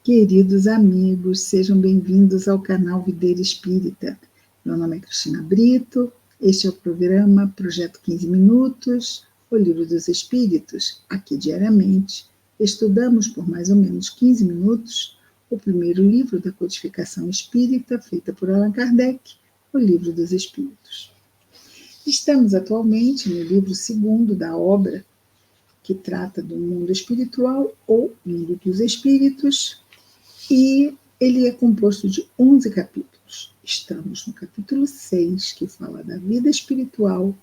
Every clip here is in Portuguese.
Queridos amigos, sejam bem-vindos ao canal Videira Espírita. Meu nome é Cristina Brito, este é o programa Projeto 15 Minutos, o Livro dos Espíritos. Aqui diariamente estudamos por mais ou menos 15 minutos o primeiro livro da codificação espírita, feita por Allan Kardec, o Livro dos Espíritos. Estamos atualmente no livro segundo da obra, que trata do mundo espiritual ou mundo dos espíritos, e ele é composto de 11 capítulos. Estamos no capítulo 6, que fala da vida espiritual,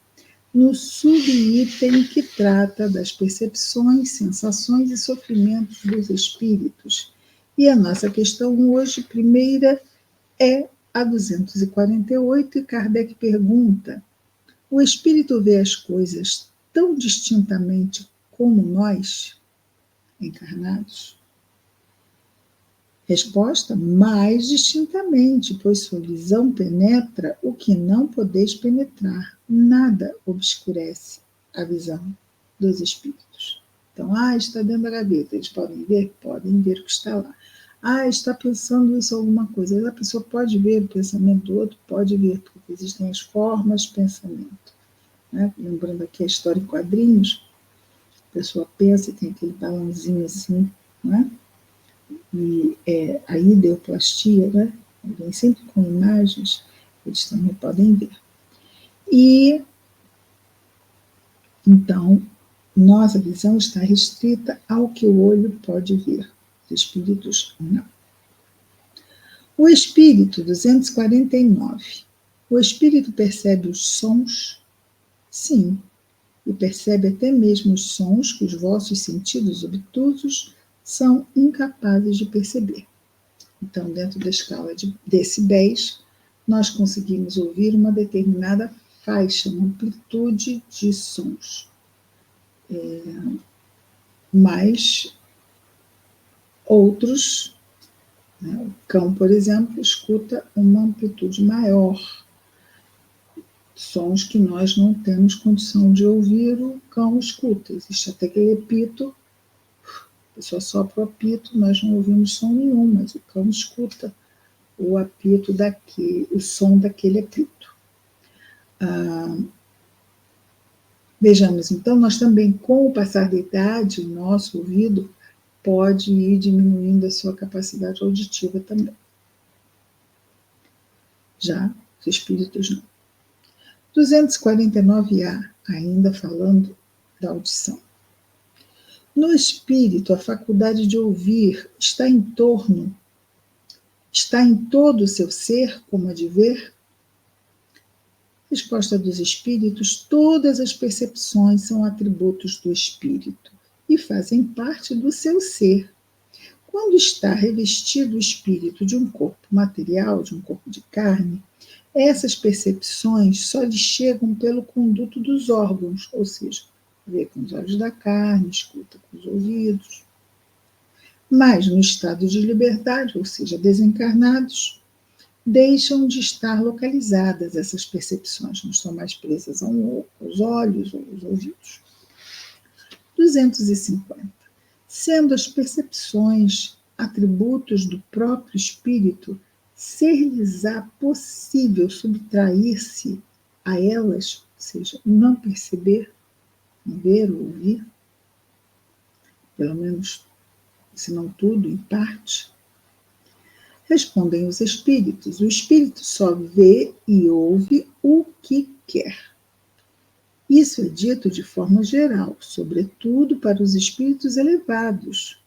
no subitem que trata das percepções, sensações e sofrimentos dos espíritos. E a nossa questão hoje, primeira, é a 248, e Kardec pergunta: o espírito vê as coisas tão distintamente como nós, encarnados? Resposta: mais distintamente, pois sua visão penetra o que não podeis penetrar. Nada obscurece a visão dos espíritos. Então, está dentro da gaveta, eles podem ver? Podem ver o que está lá. Está pensando isso alguma coisa. A pessoa pode ver o pensamento do outro? Pode ver, porque existem as formas de pensamento. Né? Lembrando aqui a história em quadrinhos, a pessoa pensa e tem aquele balãozinho assim, né? E a ideoplastia, né? Vem sempre com imagens, eles também podem ver. E, então, nossa visão está restrita ao que o olho pode ver, os espíritos não. O espírito, 249. O espírito percebe os sons? Sim, e percebe até mesmo os sons que os vossos sentidos obtusos são incapazes de perceber. Então, dentro da escala de decibéis, nós conseguimos ouvir uma determinada faixa, uma amplitude de sons. Mas outros, né, o cão, por exemplo, escuta uma amplitude maior. Sons que nós não temos condição de ouvir, o cão escuta. Existe até aquele apito, a pessoa sopra o apito, nós não ouvimos som nenhum, mas o cão escuta o apito o som daquele apito. Vejamos, então, nós também, com o passar da idade, o nosso ouvido pode ir diminuindo a sua capacidade auditiva também. Já os espíritos não. 249A, ainda falando da audição. No espírito, a faculdade de ouvir está em todo o seu ser, como a de ver? Resposta dos espíritos: todas as percepções são atributos do espírito e fazem parte do seu ser. Quando está revestido o espírito de um corpo material, de um corpo de carne, essas percepções só lhe chegam pelo conduto dos órgãos, ou seja, vê com os olhos da carne, escuta com os ouvidos. Mas no estado de liberdade, ou seja, desencarnados, deixam de estar localizadas essas percepções, não estão mais presas aos olhos ou aos ouvidos. 250. Sendo as percepções atributos do próprio espírito, ser-lhes-á possível subtrair-se a elas, ou seja, não perceber, não ver ou ouvir, pelo menos, se não tudo, em parte? Respondem os espíritos: o espírito só vê e ouve o que quer. Isso é dito de forma geral, sobretudo para os espíritos elevados,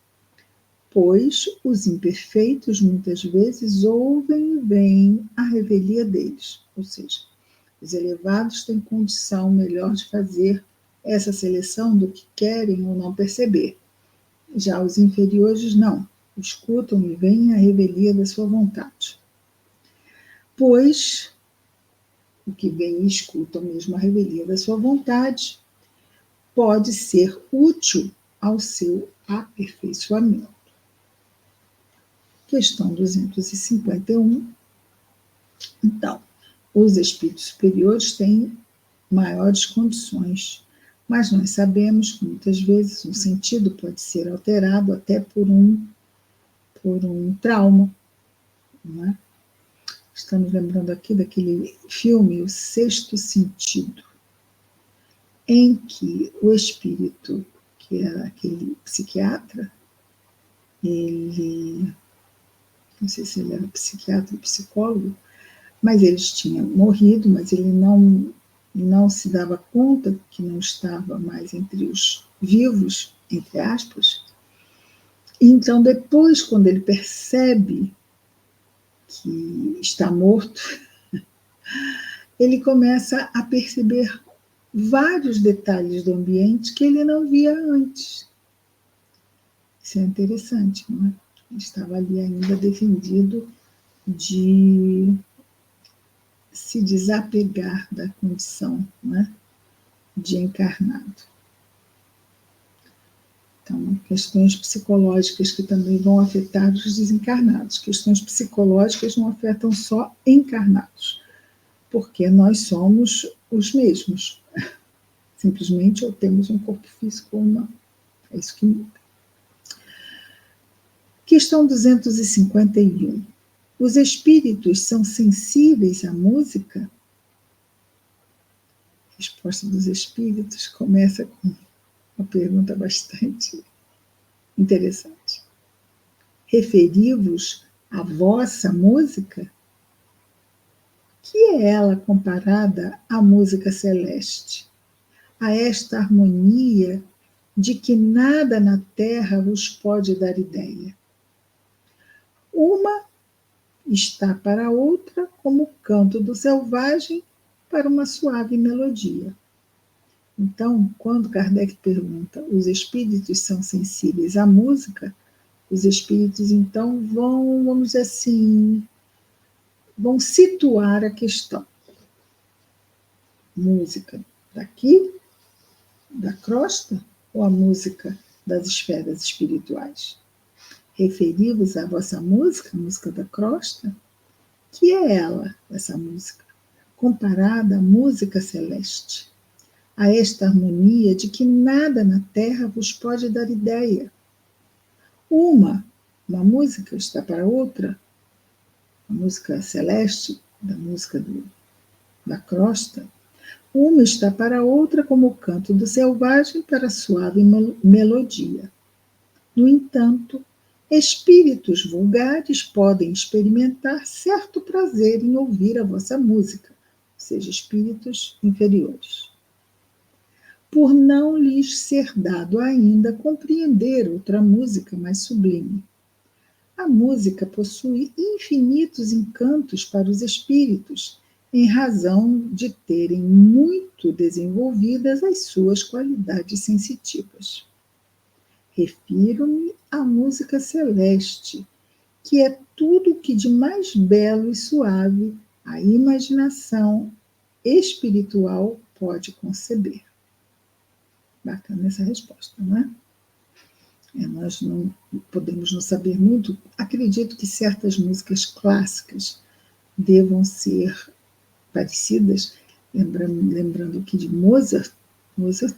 pois os imperfeitos muitas vezes ouvem e veem a revelia deles, ou seja, os elevados têm condição melhor de fazer essa seleção do que querem ou não perceber. Já os inferiores não, escutam e veem a revelia da sua vontade. Pois o que vem e escutam mesmo a revelia da sua vontade pode ser útil ao seu aperfeiçoamento. Questão 251. Então, os espíritos superiores têm maiores condições, mas nós sabemos que muitas vezes um sentido pode ser alterado até por por um trauma, não é? Estamos lembrando aqui daquele filme O Sexto Sentido, em que o espírito, que era aquele psiquiatra, ele, não sei se ele era psiquiatra ou psicólogo, mas eles tinham morrido, mas ele não se dava conta que não estava mais entre os vivos, entre aspas. E então, depois, quando ele percebe que está morto, ele começa a perceber vários detalhes do ambiente que ele não via antes. Isso é interessante, não é? Ele estava ali ainda defendido de se desapegar da condição, não é? De encarnado. Então, questões psicológicas que também vão afetar os desencarnados. Questões psicológicas não afetam só encarnados, porque nós somos os mesmos. Simplesmente ou temos um corpo físico ou não. É isso que muda. Questão 251. Os espíritos são sensíveis à música? A resposta dos espíritos começa com uma pergunta bastante interessante. Referi-vos à vossa música? Que é ela comparada à música celeste, a esta harmonia de que nada na terra vos pode dar ideia. Uma está para a outra como o canto do selvagem para uma suave melodia. Então, quando Kardec pergunta, os espíritos são sensíveis à música, os espíritos, então, vamos dizer assim, vão situar a questão. Música daqui, da crosta, ou a música das esferas espirituais? Referi-vos à vossa música, a música da crosta? Que é ela, essa música, comparada à música celeste, a esta harmonia de que nada na terra vos pode dar ideia. Uma música está para outra, a música celeste, da música da crosta, uma está para outra como o canto do selvagem para a suave melodia. No entanto, espíritos vulgares podem experimentar certo prazer em ouvir a vossa música, ou seja, espíritos inferiores, por não lhes ser dado ainda compreender outra música mais sublime. A música possui infinitos encantos para os espíritos, em razão de terem muito desenvolvidas as suas qualidades sensitivas. Refiro-me à música celeste, que é tudo o que de mais belo e suave a imaginação espiritual pode conceber. Bacana essa resposta, não é? Nós não podemos não saber muito. Acredito que certas músicas clássicas devam ser parecidas, lembrando que de Mozart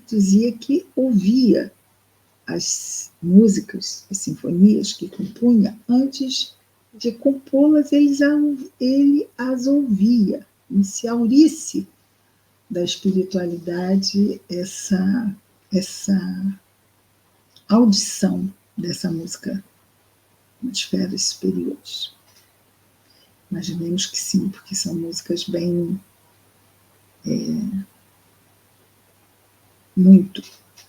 dizia que ouvia as músicas, as sinfonias que compunha, antes de compô-las, ele as ouvia. E se aurisse da espiritualidade essa audição dessa música nas esferas superiores. Imaginemos que sim, porque são músicas bem muito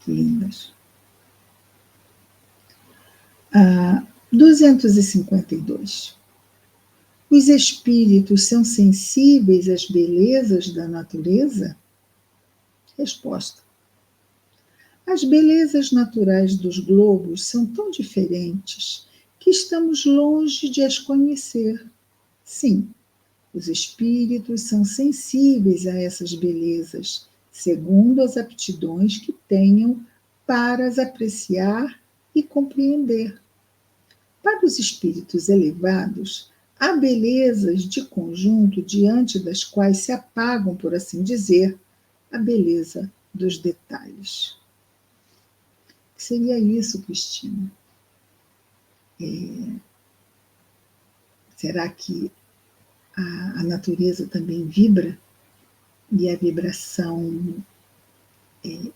lindas. 252. Os espíritos são sensíveis às belezas da natureza? Resposta. As belezas naturais dos globos são tão diferentes que estamos longe de as conhecer. Sim, os espíritos são sensíveis a essas belezas, segundo as aptidões que tenham para as apreciar e compreender. Para os espíritos elevados, há belezas de conjunto diante das quais se apagam, por assim dizer, a beleza dos detalhes. O que seria isso, Cristina? Será que a natureza também vibra? E a vibração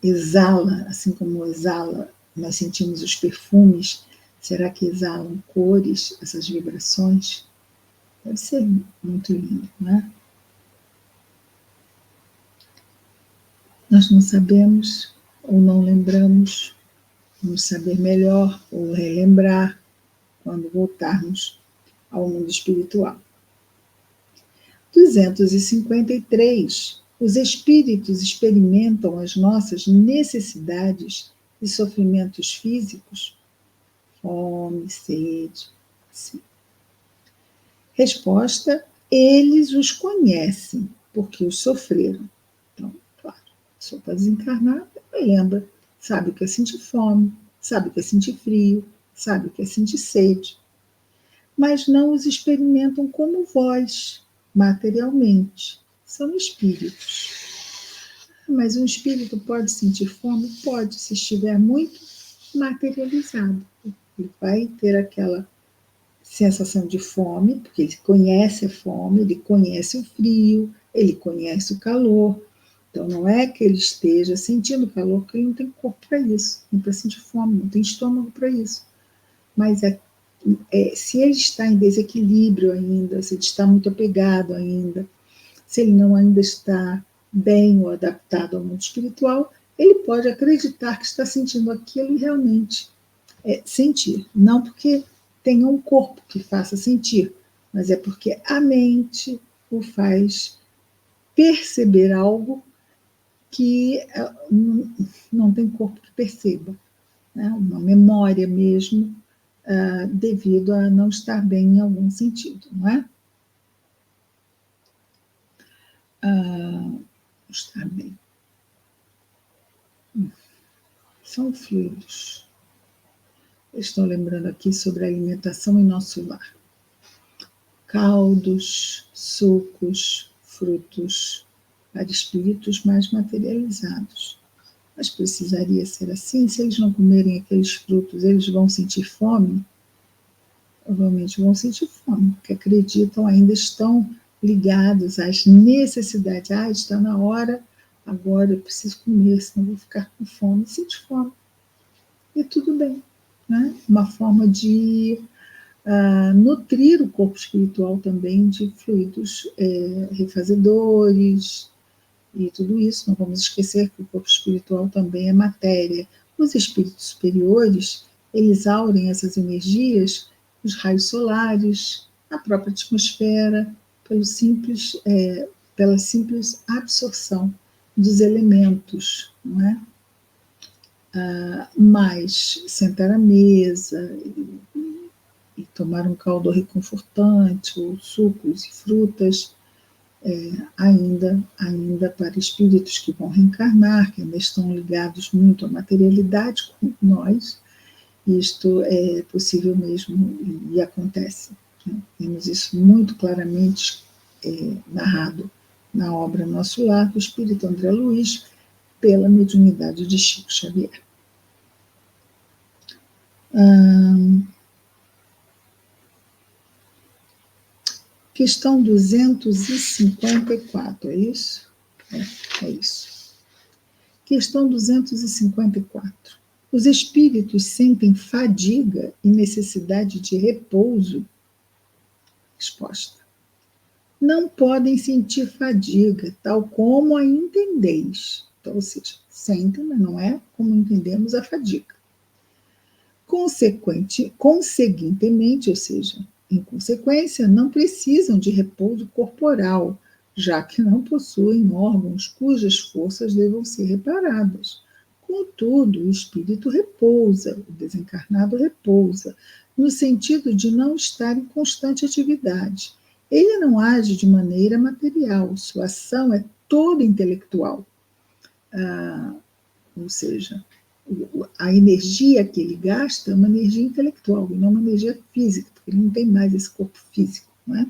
exala, assim como exala, nós sentimos os perfumes, será que exalam cores, essas vibrações? Deve ser muito lindo, né? Nós não sabemos ou não lembramos, vamos saber melhor ou relembrar quando voltarmos ao mundo espiritual. 253. Os espíritos experimentam as nossas necessidades e sofrimentos físicos? Fome, sede, sim. Resposta: eles os conhecem, porque os sofreram. Então, claro, a pessoa está desencarnada, lembra, sabe o que é sentir fome, sabe o que é sentir frio, sabe o que é sentir sede, mas não os experimentam como vós, materialmente. São espíritos. Mas um espírito pode sentir fome? Pode, se estiver muito materializado. Ele vai ter aquela sensação de fome, porque ele conhece a fome, ele conhece o frio, ele conhece o calor. Então, não é que ele esteja sentindo calor, porque ele não tem corpo para isso, nem para sentir fome, não tem estômago para isso. Mas se ele está em desequilíbrio ainda, se ele está muito apegado ainda, se ele não ainda está bem ou adaptado ao mundo espiritual, ele pode acreditar que está sentindo aquilo e realmente sentir. Não porque tenha um corpo que faça sentir, mas é porque a mente o faz perceber algo que não tem corpo que perceba, né? Uma memória mesmo, devido a não estar bem em algum sentido, não é? Estar bem. São fluidos. Estou lembrando aqui sobre a alimentação em nosso lar. Caldos, sucos, frutos, para espíritos mais materializados. Mas precisaria ser assim? Se eles não comerem aqueles frutos, eles vão sentir fome? Provavelmente vão sentir fome, porque acreditam, ainda estão ligados às necessidades. Está na hora, agora eu preciso comer, senão vou ficar com fome. Sente fome. E tudo bem. Né? Uma forma de nutrir o corpo espiritual também de fluidos refazedores e tudo isso. Não vamos esquecer que o corpo espiritual também é matéria. Os espíritos superiores, eles aurem essas energias, os raios solares, a própria atmosfera, pela simples absorção dos elementos, não é? Mas sentar à mesa e tomar um caldo reconfortante, ou sucos e frutas, ainda para espíritos que vão reencarnar, que ainda estão ligados muito à materialidade, como nós, isto é possível mesmo e acontece. Né? Temos isso muito claramente narrado na obra Nosso Lar, do espírito André Luiz, pela mediunidade de Chico Xavier. Questão 254, é isso? É isso. Questão 254. Os espíritos sentem fadiga e necessidade de repouso? Resposta. Não podem sentir fadiga, tal como a entendeis. Então, ou seja, sentem, mas não é como entendemos a fadiga. Conseguintemente, ou seja, em consequência, não precisam de repouso corporal, já que não possuem órgãos cujas forças devam ser reparadas. Contudo, o espírito repousa, o desencarnado repousa, no sentido de não estar em constante atividade. Ele não age de maneira material, sua ação é toda intelectual. Ou seja, a energia que ele gasta é uma energia intelectual e não uma energia física, porque ele não tem mais esse corpo físico, não é?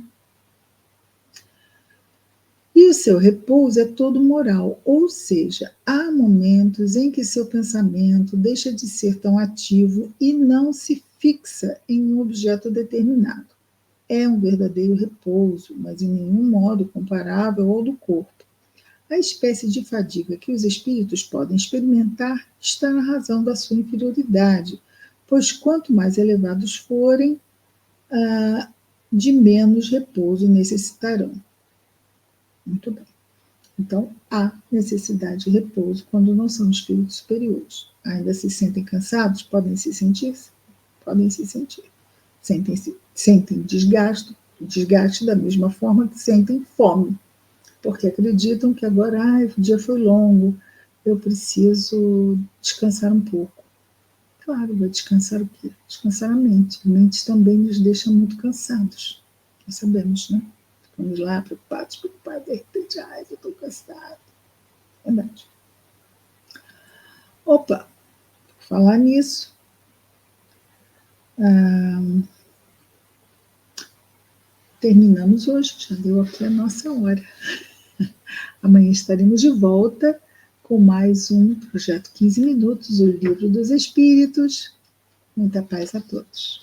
E o seu repouso é todo moral, ou seja, há momentos em que seu pensamento deixa de ser tão ativo e não se fixa em um objeto determinado. é um verdadeiro repouso, mas em nenhum modo comparável ao do corpo. A espécie de fadiga que os espíritos podem experimentar está na razão da sua inferioridade, pois quanto mais elevados forem, de menos repouso necessitarão. Muito bem. Então, há necessidade de repouso quando não são espíritos superiores. Ainda se sentem cansados? Podem se sentir? Podem se sentir. Sentem desgaste da mesma forma que sentem fome, porque acreditam que agora, o dia foi longo, eu preciso descansar um pouco. Claro, vai descansar o quê? Descansar a mente. A mente também nos deixa muito cansados. Nós sabemos, né? Vamos lá, preocupados, de repente, eu estou cansado. Verdade. Opa, por falar nisso, terminamos hoje, já deu aqui a nossa hora. Amanhã estaremos de volta com mais um Projeto 15 Minutos, o Livro dos Espíritos. Muita paz a todos.